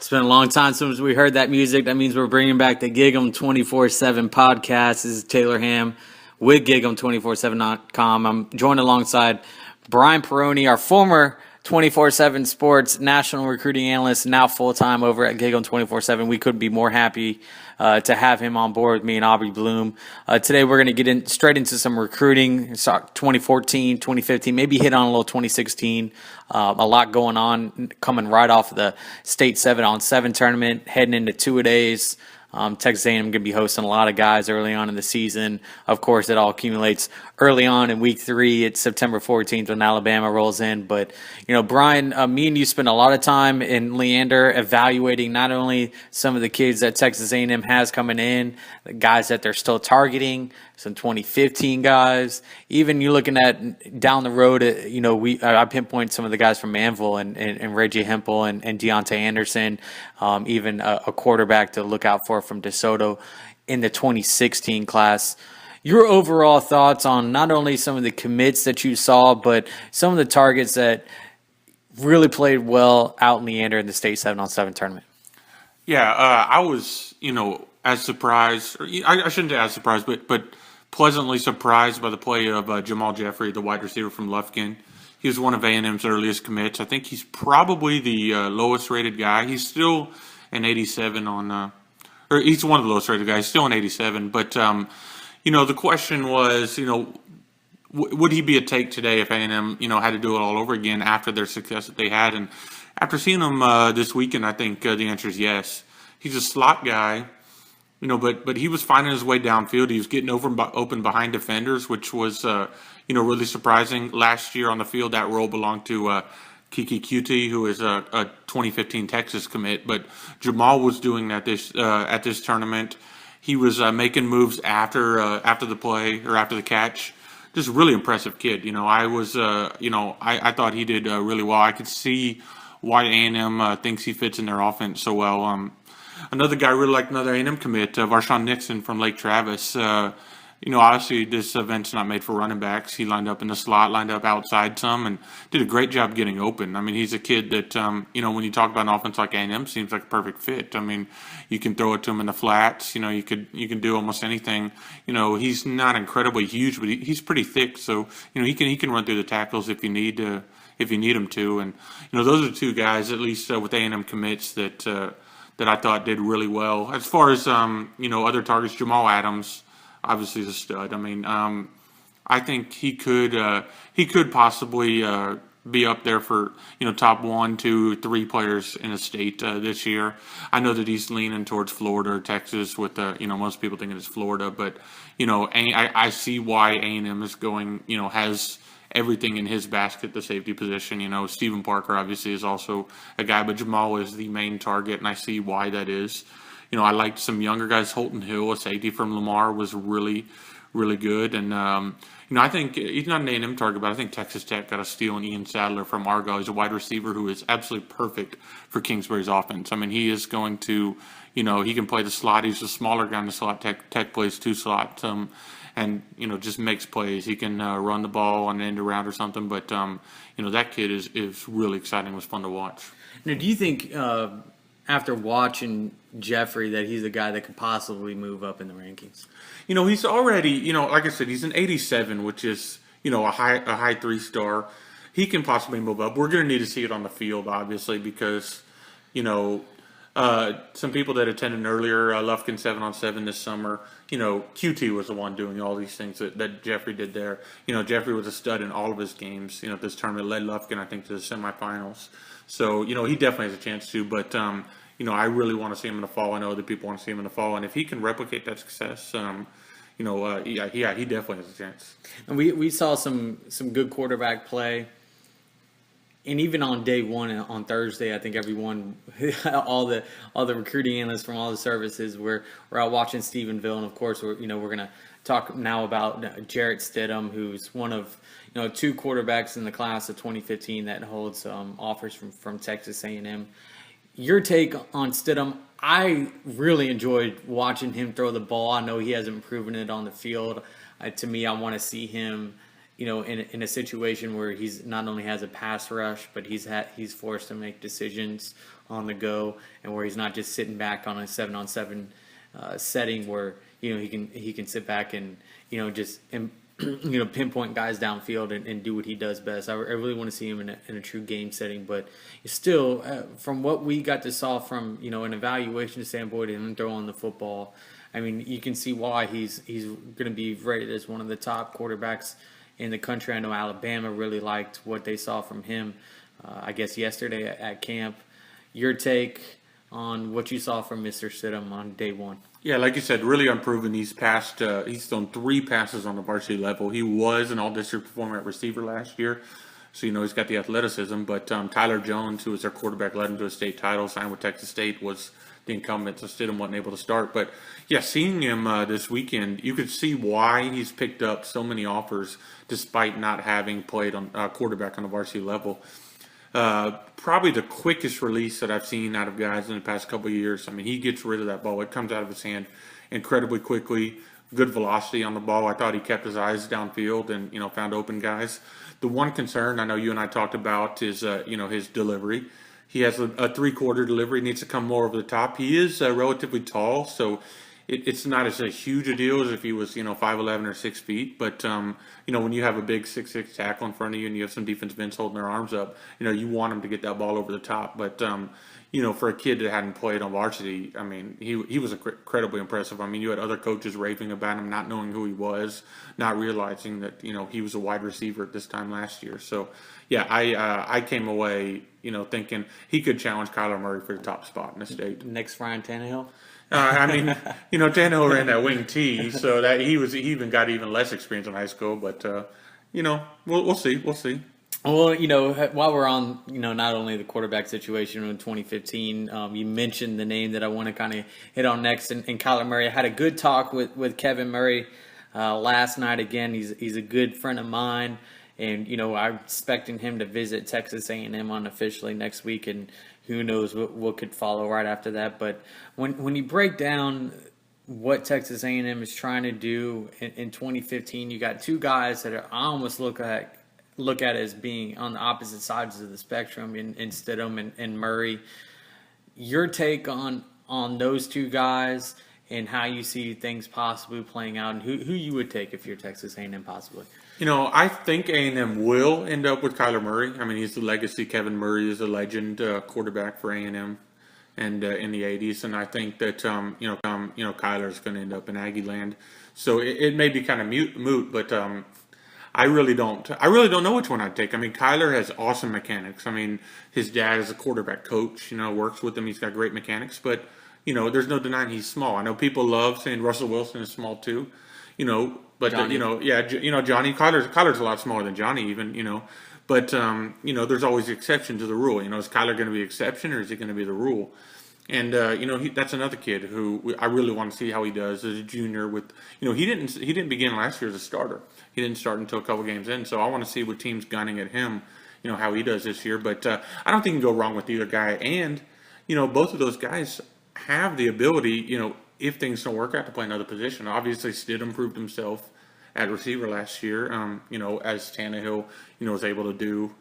It's been a long time since we heard that music. That means we're bringing back the GigEm247 podcast. This is Taylor Ham with GigEm247.com. I'm joined alongside Brian Peroni, our former 24/7 Sports national recruiting analyst, now full-time over at GigEm247. We couldn't be more happy to have him on board with me and Aubrey Bloom. Today we're going to get straight into some recruiting, 2014, 2015, maybe hit on a little 2016. A lot going on, coming right off of the state 7-on-7 tournament, heading into two-a-days. Texas A&M going to be hosting a lot of guys early on in the season. Of course, it all accumulates early on in week 3. It's September 14th when Alabama rolls in. But, Brian, me and you spent a lot of time in Leander evaluating not only some of the kids that Texas A&M has coming in, the guys that they're still targeting, some 2015 guys. Even you looking at down the road, I pinpoint some of the guys from Manville and Reggie Hempel and Deontay Anderson, even a quarterback to look out for from DeSoto in the 2016 class. Your overall thoughts on not only some of the commits that you saw, but some of the targets that really played well out in Leander in the state 7-on-7 tournament? Yeah, I was, as surprised, or I shouldn't say as surprised, but pleasantly surprised by the play of Jamal Jeffrey, the wide receiver from Lufkin. He was one of A&M's earliest commits. I think he's probably the lowest rated guy. He's still an 87 on, or he's one of the lowest rated guys, still an 87. But, the question was, would he be a take today if A&M, had to do it all over again after their success that they had? And after seeing him this weekend, I think the answer is yes. He's a slot guy. But he was finding his way downfield. He was getting open behind defenders, which was, really surprising. Last year on the field, that role belonged to Juky, who is a 2015 Texas commit. But Jamal was doing that at this tournament. He was making moves after the play or after the catch. Just a really impressive kid. I thought he did really well. I could see why A&M thinks he fits in their offense so well. Another guy I really liked, another A&M commit, Varshawn Nixon from Lake Travis. Obviously this event's not made for running backs. He lined up in the slot, lined up outside some, and did a great job getting open. I mean, he's a kid that, when you talk about an offense like A&M, seems like a perfect fit. I mean, you can throw it to him in the flats. You can do almost anything. He's not incredibly huge, but he's pretty thick. So, he can run through the tackles if you need him to. And, those are two guys, at least with A&M commits that I thought did really well. As far as, other targets, Jamal Adams obviously is a stud. I mean, I think he could possibly be up there for, top 1, 2, 3 players in the state this year. I know that he's leaning towards Florida or Texas with, most people thinking it's Florida. But, I see why A&M is going, has everything in his basket, the safety position. Stephen Parker obviously is also a guy, but Jamal is the main target, and I see why that is. I liked some younger guys. Holton Hill, a safety from Lamar, was really, really good. And, I think he's not an A&M target, but I think Texas Tech got a steal in Ian Sadler from Argyle. He's a wide receiver who is absolutely perfect for Kingsbury's offense. I mean, he is going to, he can play the slot. He's a smaller guy in the slot. Tech plays 2 slots. And, just makes plays. He can run the ball on an end around or something. But, that kid is really exciting. It was fun to watch. Now, do you think after watching Jeffrey that he's a guy that could possibly move up in the rankings? He's already, like I said, he's an 87, which is, a high 3-star. He can possibly move up. We're going to need to see it on the field, obviously, because, some people that attended earlier, Lufkin 7-on-7 this summer, QT was the one doing all these things that Jeffrey did there. Jeffrey was a stud in all of his games. This tournament led Lufkin, I think, to the semifinals. So, he definitely has a chance to. But, I really want to see him in the fall. I know other people want to see him in the fall. And if he can replicate that success, he definitely has a chance. And we saw some good quarterback play. And even on day one on Thursday, I think everyone, all the recruiting analysts from all the services were out watching Stephenville, and of course we're going to talk now about Jarrett Stidham, who's one of 2 quarterbacks in the class of 2015 that holds offers from Texas A&M. Your take on Stidham? I really enjoyed watching him throw the ball. I know he hasn't proven it on the field. To me, I want to see him in a situation where he's not only has a pass rush, but he's forced to make decisions on the go, and where he's not just sitting back on a 7-on-7 setting where he can sit back and just pinpoint guys downfield and do what he does best. I really want to see him in a true game setting, but still, from what we got to saw from an evaluation standpoint and throwing the football, I mean, you can see why he's going to be rated as one of the top quarterbacks in the country. I know Alabama really liked what they saw from him, I guess, yesterday at camp. Your take on what you saw from Mr. Stidham on day one? Yeah, like you said, really unproven. He's thrown 3 passes on the varsity level. He was an all-district performer at receiver last year, so he's got the athleticism. But Tyler Jones, who was their quarterback, led him to a state title, signed with Texas State, was the incumbent, so Stidham wasn't able to start. But yeah, seeing him this weekend, you could see why he's picked up so many offers despite not having played on quarterback on the varsity level. Probably the quickest release that I've seen out of guys in the past couple of years. I mean, he gets rid of that ball. It comes out of his hand incredibly quickly. Good velocity on the ball. I thought he kept his eyes downfield and, found open guys. The one concern I know you and I talked about is, his delivery. He has a 3-quarter delivery. Needs to come more over the top. He is relatively tall, so it's not as a huge a deal as if he was, 5'11" or 6 feet. But, when you have a big 6'6" tackle in front of you and you have some defensive ends holding their arms up, you want him to get that ball over the top. But, for a kid that hadn't played on varsity, I mean, he was incredibly impressive. I mean, you had other coaches raving about him, not knowing who he was, not realizing that, he was a wide receiver at this time last year. So, yeah, I came away, thinking he could challenge Kyler Murray for the top spot in the state. Next Ryan Tannehill? Tannehill ran that wing T, so that he even got even less experience in high school. But we'll see. Well, while we're on, not only the quarterback situation in 2015, you mentioned the name that I want to kind of hit on next, and Kyler Murray. I had a good talk with Kevin Murray last night. Again, he's a good friend of mine, and I'm expecting him to visit Texas A&M unofficially next week, and who knows what could follow right after that. But when you break down what Texas A&M is trying to do in 2015, you got 2 guys that I almost look at as being on the opposite sides of the spectrum in Stidham and Murray. Your take on those 2 guys and how you see things possibly playing out, and who you would take if you're Texas A&M possibly? I think A&M will end up with Kyler Murray. I mean, he's the legacy. Kevin Murray is a legend quarterback for A&M and in the 80s. And I think that, Kyler's going to end up in Aggie land. So it may be kind of moot, but I really don't know which one I'd take. I mean, Kyler has awesome mechanics. I mean, his dad is a quarterback coach, works with him. He's got great mechanics. But, there's no denying he's small. I know people love saying Russell Wilson is small too, But Johnny. Johnny Kyler's a lot smaller than Johnny even, But there's always the exception to the rule. Is Kyler going to be the exception or is he going to be the rule? And that's another kid who I really want to see how he does as a junior. With he didn't begin last year as a starter. He didn't start until a couple games in. So I want to see what teams gunning at him, how he does this year. But I don't think you can go wrong with either guy. And both of those guys have the ability, if things don't work out, to play another position. Obviously, Stidham proved himself at receiver last year, as Tannehill, was able to do,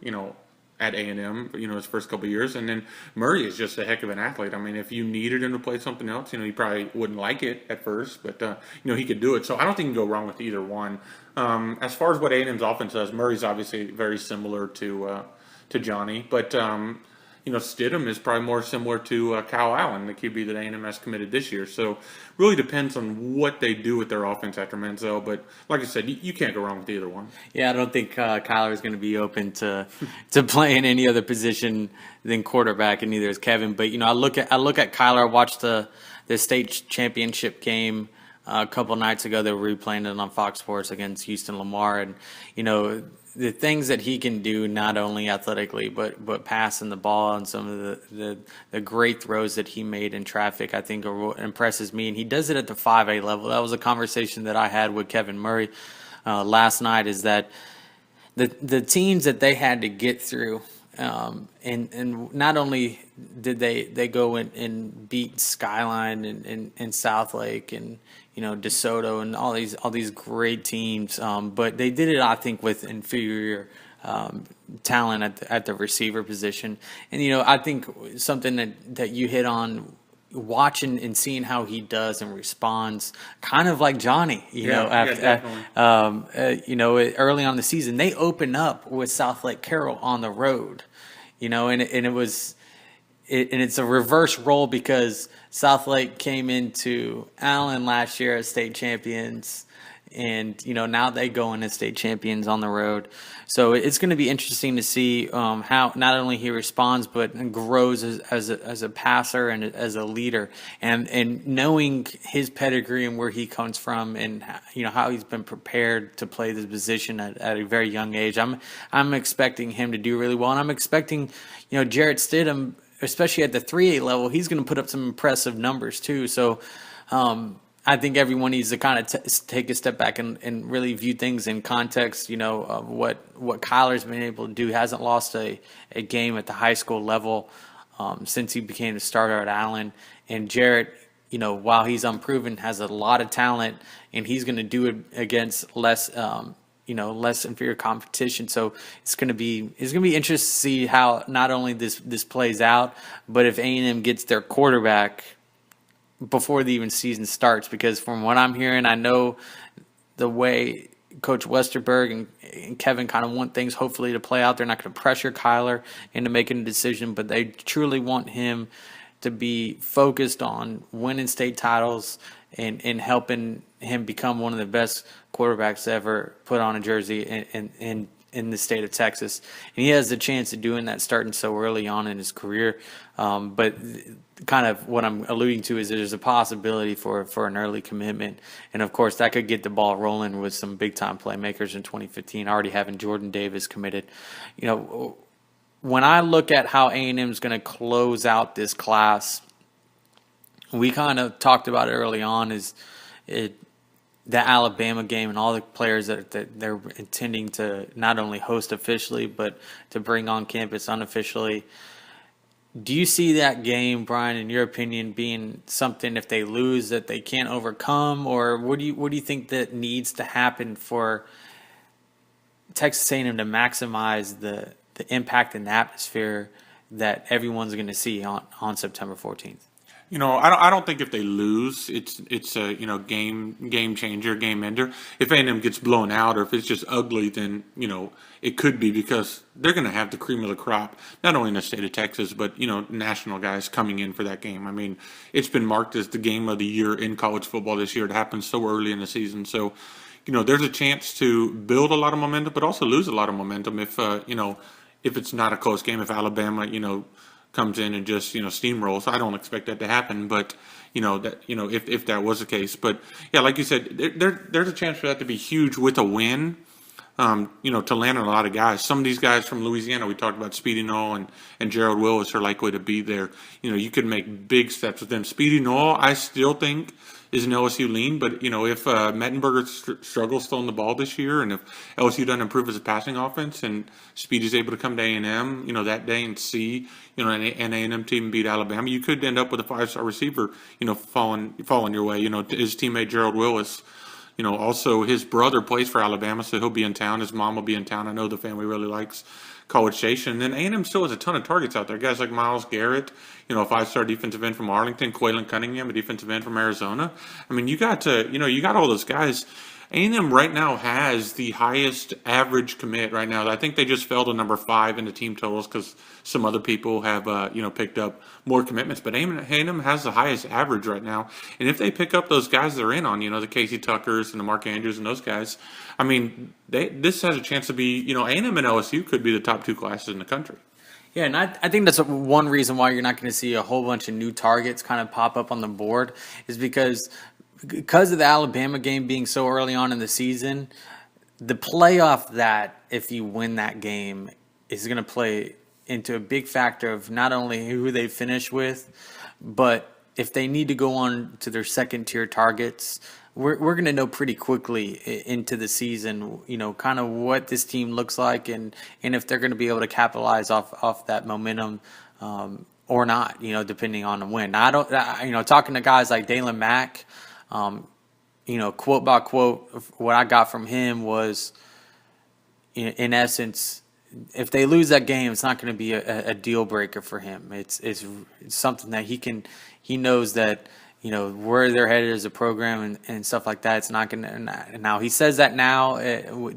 at A&M, his first couple of years. And then Murray is just a heck of an athlete. I mean, if you needed him to play something else, he probably wouldn't like it at first, but, he could do it. So I don't think you can go wrong with either one. As far as what A&M's offense does, Murray's obviously very similar to Johnny, but, Stidham is probably more similar to Kyle Allen, the QB that A&M has committed this year. So really depends on what they do with their offense after Manziel. But like I said, you can't go wrong with either one. Yeah, I don't think Kyler is going to be open to playing any other position than quarterback, and neither is Kevin. But I look at Kyler. I watched the state championship game a couple nights ago. They were replaying it on Fox Sports against Houston Lamar, and the things that he can do, not only athletically, but passing the ball and some of the great throws that he made in traffic, I think impresses me. And he does it at the 5A level. That was a conversation that I had with Kevin Murray last night, is that the teams that they had to get through And not only did they go and beat Skyline and Southlake and DeSoto and all these great teams, but they did it, I think, with inferior talent at the receiver position. And I think something that you hit on, watching and seeing how he does and responds, kind of like Johnny, early on in the season, they opened up with Southlake Carroll on the road, and it's a reverse role because Southlake came into Allen last year as state champions. And now they go in as state champions on the road, so it's going to be interesting to see how not only he responds but grows as a passer and as a leader, and knowing his pedigree and where he comes from, and how he's been prepared to play this position at a very young age. I'm expecting him to do really well, and I'm expecting Jarrett Stidham, especially at the 3A level, he's going to put up some impressive numbers too. So. I think everyone needs to kind of take a step back and really view things in context, of what Kyler's been able to do. He hasn't lost a game at the high school level since he became a starter at Allen. And Jarrett, while he's unproven, has a lot of talent, and he's going to do it against less inferior competition. So it's going to be interesting to see how not only this plays out, but if A&M gets their quarterback before the even season starts, because from what I'm hearing, I know the way Coach Westerberg and Kevin kind of want things hopefully to play out. They're not going to pressure Kyler into making a decision, but they truly want him to be focused on winning state titles and helping him become one of the best quarterbacks ever put on a jersey in the state of Texas. And he has the chance of doing that starting so early on in his career. But kind of what I'm alluding to is there's a possibility for an early commitment. And, of course, that could get the ball rolling with some big-time playmakers in 2015, already having Jordan Davis committed. When I look at how A&M is going to close out this class, we kind of talked about it early on, the Alabama game and all the players that they're intending to not only host officially but to bring on campus unofficially. Do you see that game, Brian, in your opinion, being something, if they lose, that they can't overcome, or what do you think that needs to happen for Texas A&M to maximize the impact and the atmosphere that everyone's going to see on September 14th? I don't think if they lose, it's a game changer, game ender. If A&M gets blown out, or if it's just ugly, then it could be because they're going to have the cream of the crop, not only in the state of Texas, but national guys coming in for that game. I mean, it's been marked as the game of the year in college football this year. It happened so early in the season, so there's a chance to build a lot of momentum, but also lose a lot of momentum if it's not a close game. If Alabama comes in and just steamrolls. I don't expect that to happen, but if that was the case. But yeah, like you said, there's a chance for that to be huge with a win. To land on a lot of guys. Some of these guys from Louisiana, we talked about Speedy Noel and Gerald Willis are likely to be there. You could make big steps with them. Speedy Noel, I still think, is an LSU lean, but if Mettenberger struggles throwing the ball this year, and if LSU doesn't improve as a passing offense, and Speedy's able to come to A&M, that day and see, an A&M team beat Alabama, you could end up with a 5-star receiver, falling your way. His teammate Gerald Willis. Also his brother plays for Alabama, so he'll be in town. His mom will be in town. I know the family really likes College Station. And then A&M still has a ton of targets out there. Guys like Myles Garrett, a 5-star defensive end from Arlington, Quaylen Cunningham, a defensive end from Arizona. I mean, you got all those guys. A&M right now has the highest average commit right now. I think they just fell to number 5 in the team totals because some other people have picked up more commitments. But A&M has the highest average right now. And if they pick up those guys they're in on, the Casey Tuckers and the Mark Andrews and those guys, I mean, this has a chance to be, A&M and LSU could be the top 2 classes in the country. Yeah, and I think that's one reason why you're not going to see a whole bunch of new targets kind of pop up on the board is because of the Alabama game being so early on in the season, the playoff that if you win that game is going to play into a big factor of not only who they finish with, but if they need to go on to their second-tier targets, we're going to know pretty quickly into the season, kind of what this team looks like, and if they're going to be able to capitalize off that momentum or not, depending on the win. Now, talking to guys like Dalen Mack, quote by quote, what I got from him was, in essence, if they lose that game, it's not going to be a deal breaker for him. It's something that he knows that, where they're headed as a program and stuff like that. It's not going to, now he says that now,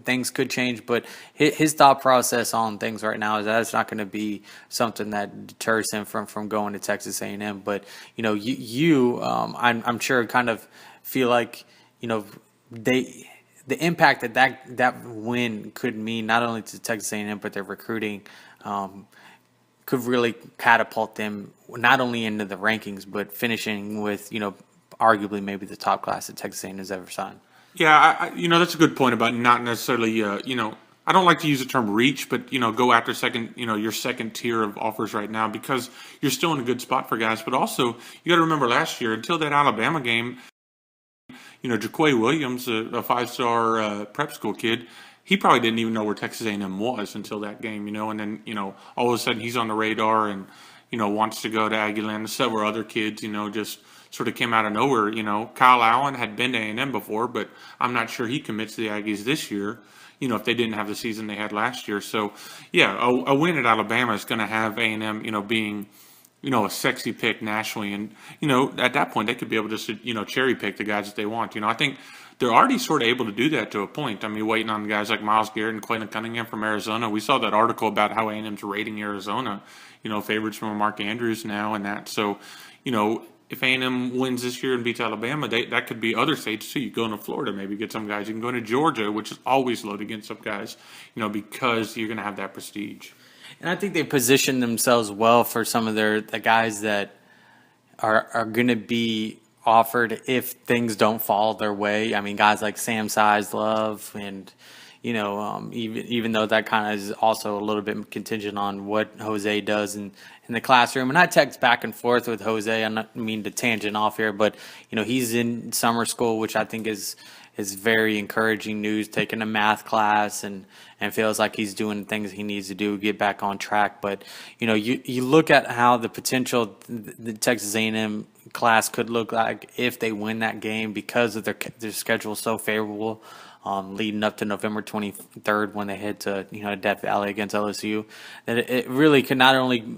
things could change, but his thought process on things right now is that it's not going to be something that deters him from going to Texas A&M. But, I'm sure kind of feel like, the impact that win could mean not only to Texas A&M but their recruiting could really catapult them not only into the rankings but finishing with arguably maybe the top class that Texas A&M has ever signed. Yeah, that's a good point about not necessarily I don't like to use the term reach, but go after your second tier of offers right now because you're still in a good spot for guys. But also you got to remember last year until that Alabama game. Juky Williams, a five-star prep school kid, he probably didn't even know where Texas A&M was until that game, and then, all of a sudden he's on the radar and, wants to go to Aggieland. Several other kids, just sort of came out of nowhere. Kyle Allen had been to A&M before, but I'm not sure he commits to the Aggies this year, if they didn't have the season they had last year. So, yeah, a win at Alabama is going to have A&M, being – a sexy pick nationally. And, at that point, they could be able to, cherry pick the guys that they want. I think they're already sort of able to do that to a point. I mean, waiting on guys like Myles Garrett and Quaylen Cunningham from Arizona. We saw that article about how A&M's rating Arizona, favorites from Mark Andrews now and that. So, if A&M wins this year and beats Alabama, that could be other states too. You go into Florida, maybe get some guys. You can go into Georgia, which is always loaded against some guys, because you're going to have that prestige. And I think they positioned themselves well for some of the guys that are going to be offered if things don't fall their way. I mean, guys like Sam Size Love and, even though that kind of is also a little bit contingent on what Jose does in the classroom. And I text back and forth with Jose. I don't mean to tangent off here, but, he's in summer school, which I think is very encouraging news, taking a math class and feels like he's doing things he needs to do, get back on track. But, you look at how the potential the Texas A&M class could look like if they win that game because of their schedule so favorable leading up to November 23rd when they head to, Death Valley against LSU, that it really could not only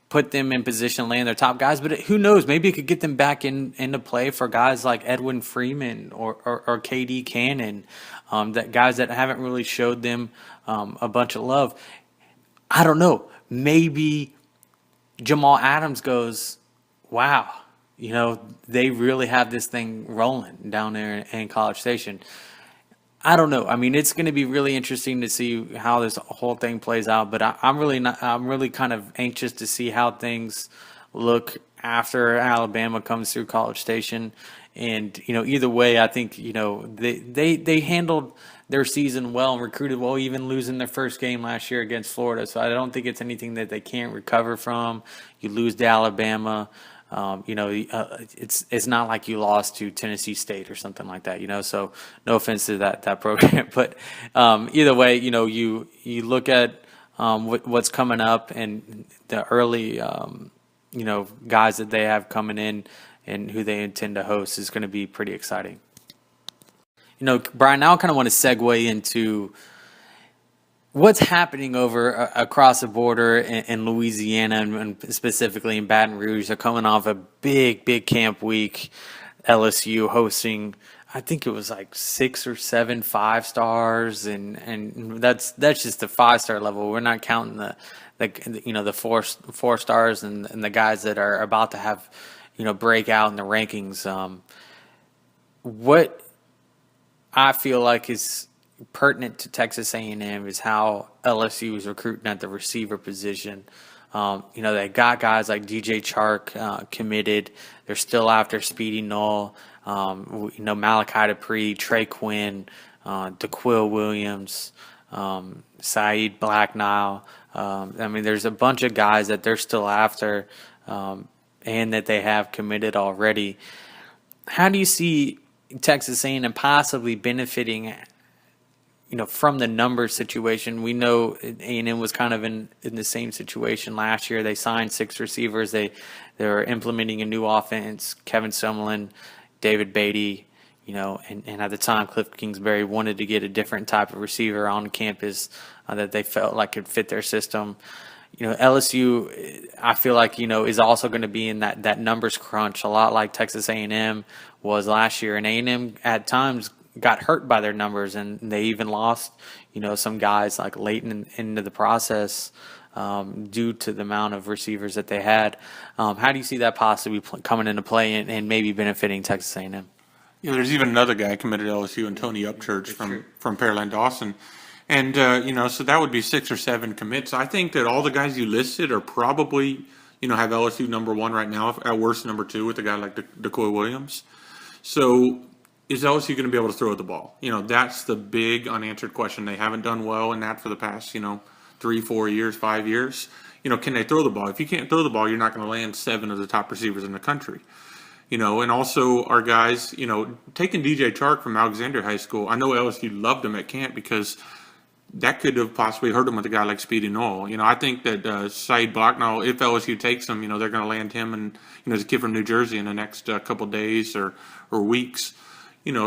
put them in position to land their top guys, but who knows, maybe it could get them back into play for guys like Edwin Freeman or KD Cannon, that guys that haven't really showed them a bunch of love. I don't know. Maybe Jamal Adams goes, wow, they really have this thing rolling down there in College Station. I don't know. I mean, it's going to be really interesting to see how this whole thing plays out. But I'm really kind of anxious to see how things look after Alabama comes through College Station. And either way, I think they handled their season well and recruited well, even losing their first game last year against Florida. So I don't think it's anything that they can't recover from. You lose to Alabama. It's not like you lost to Tennessee State or something like that, so no offense to that program, but either way, you look at what's coming up and the early, guys that they have coming in and who they intend to host is going to be pretty exciting. Brian, now I kind of want to segue into what's happening over across the border in Louisiana and specifically in Baton Rouge. They're coming off a big camp week. LSU hosting, I think it was like 6 or 7 5-stars, and that's just the 5-star level. We're not counting the 4 stars and the guys that are about to have break out in the rankings. What I feel like is pertinent to Texas A&M is how LSU is recruiting at the receiver position. They got guys like DJ Chark committed. They're still after Speedy Null, Malachi Dupree, Trey Quinn, DeQuil Williams, Saeed Blacknile. There's a bunch of guys that they're still after and that they have committed already. How do you see Texas A&M possibly benefiting, from the numbers situation. We know A&M was kind of in the same situation last year. They signed 6 receivers. They're implementing a new offense. Kevin Sumlin, David Beatty, and at the time, Cliff Kingsbury wanted to get a different type of receiver on campus that they felt like could fit their system. LSU, I feel like, is also going to be in that numbers crunch, a lot like Texas A&M was last year. And A&M at times got hurt by their numbers, and they even lost, some guys like late into the process due to the amount of receivers that they had. How do you see that possibly coming into play and maybe benefiting Texas A&M? Yeah, there's even another guy committed to LSU, and Tony Upchurch from Pearland Dawson. And, so that would be 6 or 7 commits. I think that all the guys you listed are probably, have LSU number 1 right now, at worst number 2 with a guy like DeCoy Williams. So is LSU going to be able to throw the ball? That's the big unanswered question. They haven't done well in that for the past, 3, 4 years, 5 years. Can they throw the ball? If you can't throw the ball, you're not going to land 7 of the top receivers in the country. And also our guys, taking DJ Chark from Alexandria High School, I know LSU loved him at camp because that could have possibly hurt him with a guy like Speedy Noel. I think that Saeed Blacknall, if LSU takes him, they're going to land him and, as a kid from New Jersey in the next couple days or weeks.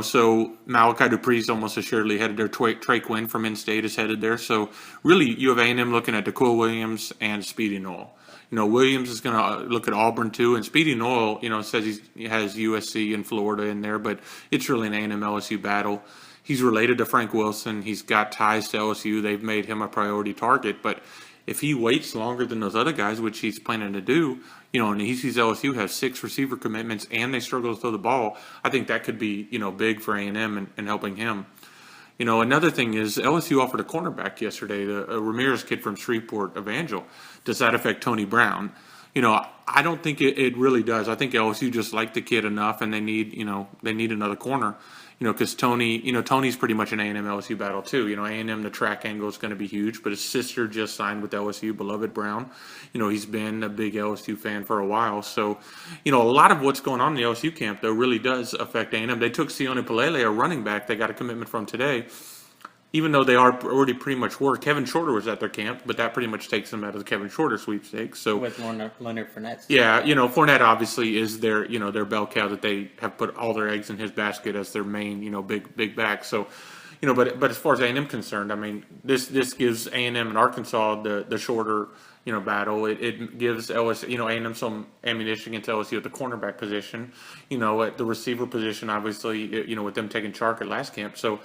So Malachi Dupree's almost assuredly headed there. Trey Quinn from In-State is headed there. So really you have A&M looking at DeCoy Williams and Speedy Noel. Williams is going to look at Auburn too, and Speedy Noel, says he has USC and Florida in there, but it's really an A&M LSU battle. He's related to Frank Wilson. He's got ties to LSU. They've made him a priority target, but if he waits longer than those other guys, which he's planning to do, and he sees LSU have 6 receiver commitments and they struggle to throw the ball, I think that could be, big for A&M and helping him. Another thing is LSU offered a cornerback yesterday, a Ramirez kid from Shreveport, Evangel. Does that affect Tony Brown? I don't think it really does. I think LSU just liked the kid enough, and they need another corner. Because Tony's pretty much an A&M LSU battle too. A&M, the track angle is going to be huge, but his sister just signed with LSU, Beloved Brown. He's been a big LSU fan for a while. So, a lot of what's going on in the LSU camp, though, really does affect A&M. They took Sione Pelele, a running back, they got a commitment from today. Even though they are already pretty much were. Kevin Shorter was at their camp, but that pretty much takes them out of the Kevin Shorter sweepstakes. So with Leonard Fournette. Yeah, Fournette obviously is their bell cow that they have put all their eggs in his basket as their main big back. So but as far as A&M concerned, I mean this gives A&M and Arkansas the shorter battle. It gives LSU A&M some ammunition against LSU at the cornerback position. At the receiver position, obviously with them taking Chark at last camp. So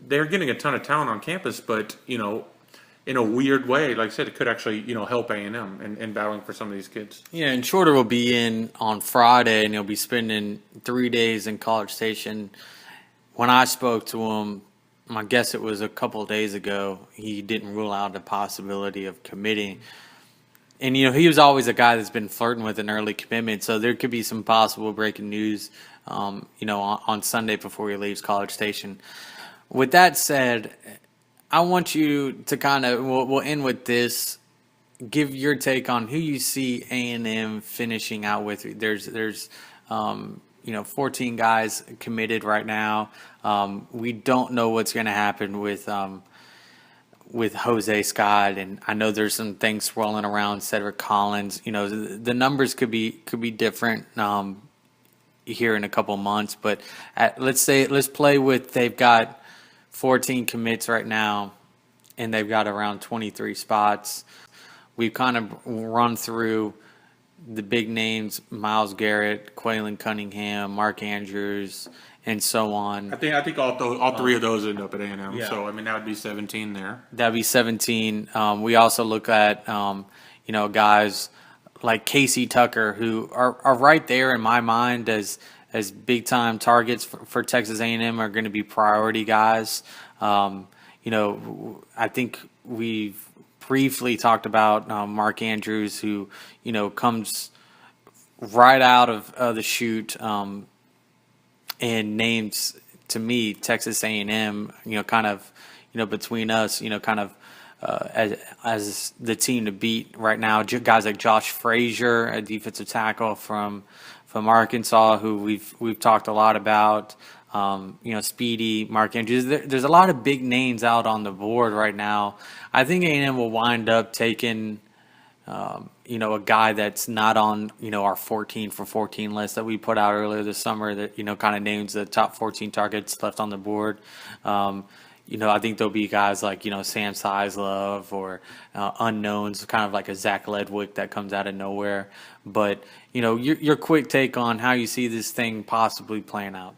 they're getting a ton of talent on campus, but, in a weird way, like I said, it could actually, help A&M in battling for some of these kids. Yeah, and Shorter will be in on Friday, and he'll be spending 3 days in College Station. When I spoke to him, I guess it was a couple of days ago, he didn't rule out the possibility of committing. And, he was always a guy that's been flirting with an early commitment, so there could be some possible breaking news, on Sunday before he leaves College Station. With that said, I want you to kind of, we'll end with this, give your take on who you see A&M finishing out with. There's 14 guys committed right now. We don't know what's going to happen with Jose Scott, and I know there's some things swirling around Cedric Collins. The numbers could be different here in a couple months, but let's play with, they've got 14 commits right now, and they've got around 23 spots. We've kind of run through the big names: Myles Garrett, Quaylen Cunningham, Mark Andrews, and so on. I think all 3 of those end up at A&M. Yeah. So, that would be 17 there. That'd be 17. We also look at, guys like Casey Tucker, who are right there in my mind as big time targets for Texas A&M, are going to be priority guys. I think we've briefly talked about Mark Andrews, who comes right out of the chute and names, to me, Texas A&M. Kind of between us, as the team to beat right now. Guys like Josh Frazier, a defensive tackle from Arkansas, who we've talked a lot about. Speedy, Mark Andrews. There's a lot of big names out on the board right now. I think A&M will wind up taking, a guy that's not on, our 14 for 14 list that we put out earlier this summer that, kind of names the top 14 targets left on the board. I think there'll be guys like, Sam Sizlove or unknowns, kind of like a Zach Ledwick that comes out of nowhere. But, your quick take on how you see this thing possibly playing out.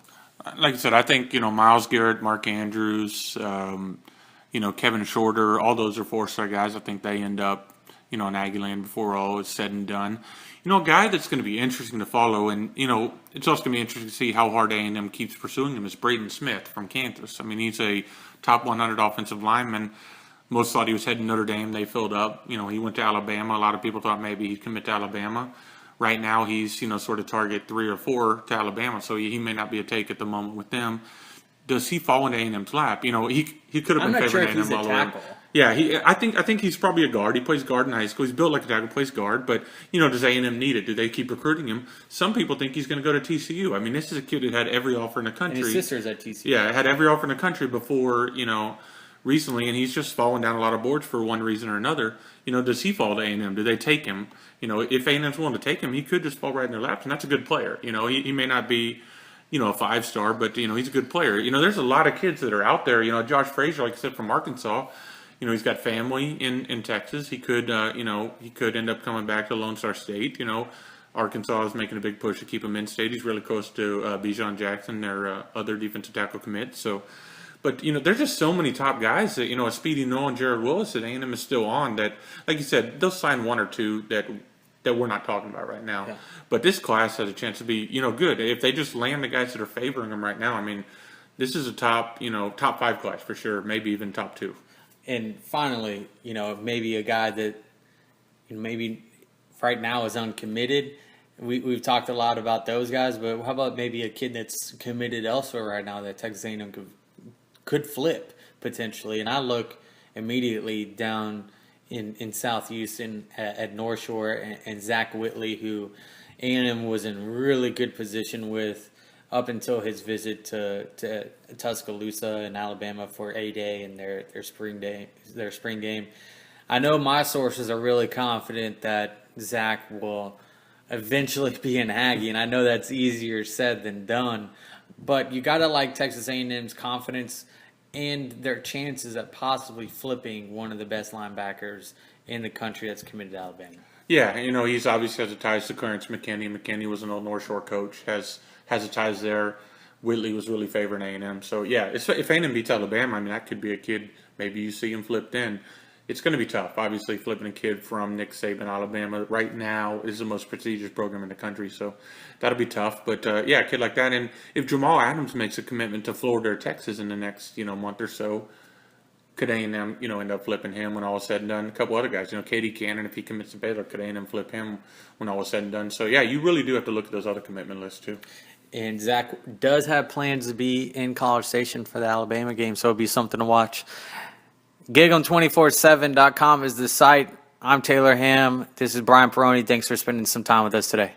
Like I said, I think, Myles Garrett, Mark Andrews, Kevin Shorter, all those are 4-star guys. I think they end up, in Aggieland before all is said and done. A guy that's going to be interesting to follow, and, it's also going to be interesting to see how hard A&M keeps pursuing him, is Braden Smith from Kansas. I mean, he's a top 100 offensive lineman. Most thought he was heading Notre Dame. They filled up. He went to Alabama. A lot of people thought maybe he'd commit to Alabama. Right now, he's, sort of target 3 or 4 to Alabama, so he may not be a take at the moment with them. Does he fall into A&M's lap? He could have been favoring A&M all the way. Yeah, I think he's probably a guard. He plays guard in high school. He's built like a tackle, plays guard. But, does A&M need it? Do they keep recruiting him? Some people think he's going to go to TCU. I mean, this is a kid that had every offer in the country. And his sister's at TCU. Yeah, had every offer in the country before, recently, and he's just fallen down a lot of boards for one reason or another. Does he fall to A&M? Do they take him? If A&M's willing to take him, he could just fall right in their laps, and that's a good player. He may not be, a 5-star, but, he's a good player. There's a lot of kids that are out there. Josh Frazier, like I said, from Arkansas, he's got family in Texas. He could, he could end up coming back to Lone Star State. Arkansas is making a big push to keep him in state. He's really close to Bijan Jackson, their other defensive tackle commit. So, but, there's just so many top guys that, a Speedy Noel and Jared Willis that A&M is still on that, like you said, they'll sign 1 or 2 that we're not talking about right now. Yeah. But this class has a chance to be, good. If they just land the guys that are favoring them right now, I mean, this is a top 5 class for sure, maybe even top 2. And finally, maybe a guy that maybe right now is uncommitted. We've talked a lot about those guys, but how about maybe a kid that's committed elsewhere right now that Texas A&M could flip potentially? And I look immediately down in South Houston at North Shore and Zach Whitley, who A&M was in really good position with up until his visit to Tuscaloosa in Alabama for A-Day and their spring game. I know my sources are really confident that Zach will eventually be an Aggie, and I know that's easier said than done. But you got to like Texas A&M's confidence and their chances at possibly flipping one of the best linebackers in the country that's committed to Alabama. Yeah, he's obviously has the ties to Clarence McKinney. McKinney was an old North Shore coach, has the ties there. Whitley was really favoring A&M. So, yeah, if A&M beats Alabama, I mean, that could be a kid, maybe you see him flipped in. It's going to be tough. Obviously, flipping a kid from Nick Saban, Alabama, right now is the most prestigious program in the country. So that'll be tough. But, yeah, a kid like that. And if Jamal Adams makes a commitment to Florida or Texas in the next, month or so, could A&M, end up flipping him when all is said and done? A couple other guys, Katie Cannon, if he commits to Baylor, could A&M flip him when all is said and done? So, yeah, you really do have to look at those other commitment lists, too. And Zach does have plans to be in College Station for the Alabama game, so it'll be something to watch. GigEm247.com is the site. I'm Taylor Ham. This is Brian Peroni. Thanks for spending some time with us today.